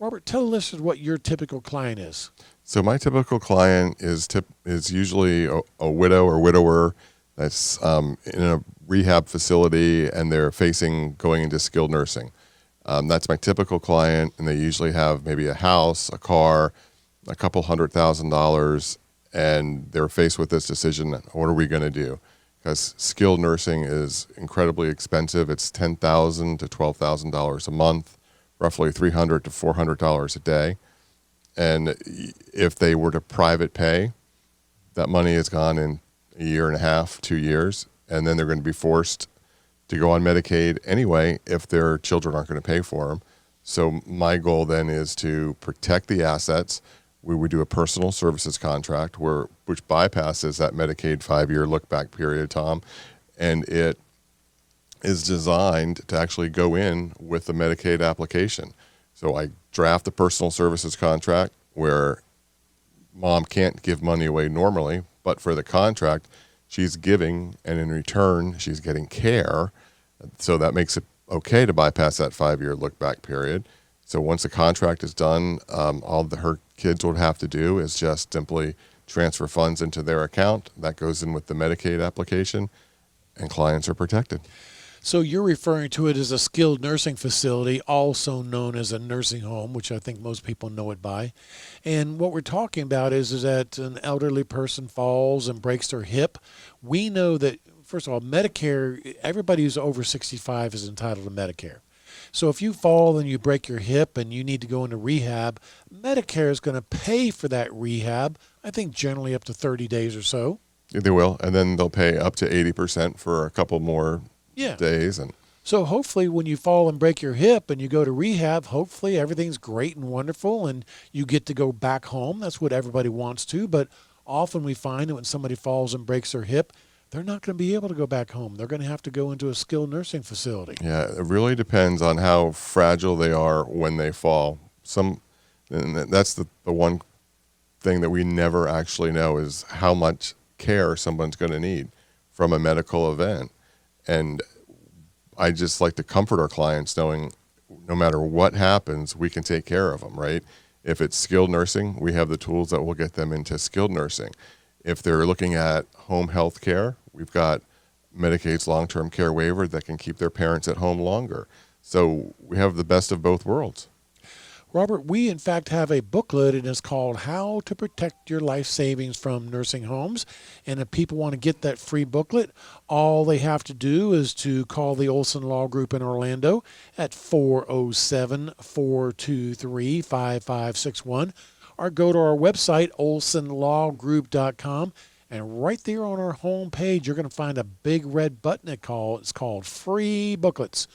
Robert, tell the listeners what your typical client is. So my typical client is usually a widow or widower that's in a rehab facility and they're facing going into skilled nursing. That's my typical client, and they usually have maybe a house, a car, a couple $100,000, and they're faced with this decision: what are we going to do? Because skilled nursing is incredibly expensive. It's $10,000 to $12,000 a month, roughly $300 to $400 a day. And if they were to private pay, that money is gone in a year and a half, 2 years, and then they're going to be forced to go on Medicaid anyway if their children aren't going to pay for them. So my goal then is to protect the assets. We would do a personal services contract which bypasses that Medicaid 5-year look-back period, Tom, and it is designed to actually go in with the Medicaid application. So I draft the personal services contract where mom can't give money away normally, but for the contract, she's giving, and in return, she's getting care. So that makes it okay to bypass that 5-year look-back period. So once the contract is done, all her kids would have to do is just simply transfer funds into their account. That goes in with the Medicaid application, and clients are protected. So you're referring to it as a skilled nursing facility, also known as a nursing home, which I think most people know it by. And what we're talking about is that an elderly person falls and breaks their hip. We know that, first of all, Medicare, everybody who's over 65 is entitled to Medicare. So if you fall and you break your hip and you need to go into rehab, Medicare is going to pay for that rehab, I think generally up to 30 days or so. They will, and then they'll pay up to 80% for a couple more days. And so hopefully when you fall and break your hip and you go to rehab, hopefully everything's great and wonderful and you get to go back home. That's what everybody wants to. But often we find that when somebody falls and breaks their hip, they're not going to be able to go back home. They're going to have to go into a skilled nursing facility. Yeah, it really depends on how fragile they are when they fall. And that's the one thing that we never actually know is how much care someone's going to need from a medical event. And I just like to comfort our clients knowing no matter what happens, we can take care of them, right? If it's skilled nursing, we have the tools that will get them into skilled nursing. If they're looking at home health care, we've got Medicaid's long-term care waiver that can keep their parents at home longer. So we have the best of both worlds. Robert, we in fact have a booklet, and it's called How to Protect Your Life Savings from Nursing Homes. And if people want to get that free booklet, all they have to do is to call the Olsen Law Group in Orlando at 407-423-5561, or go to our website, olsenlawgroup.com. And right there on our home page, you're going to find a big red button. It's called Free Booklets.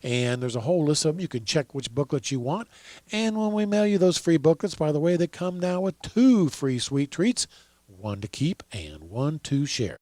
And there's a whole list of them. You can check which booklets you want. And when we mail you those free booklets, by the way, they come now with 2 free sweet treats, one to keep and one to share.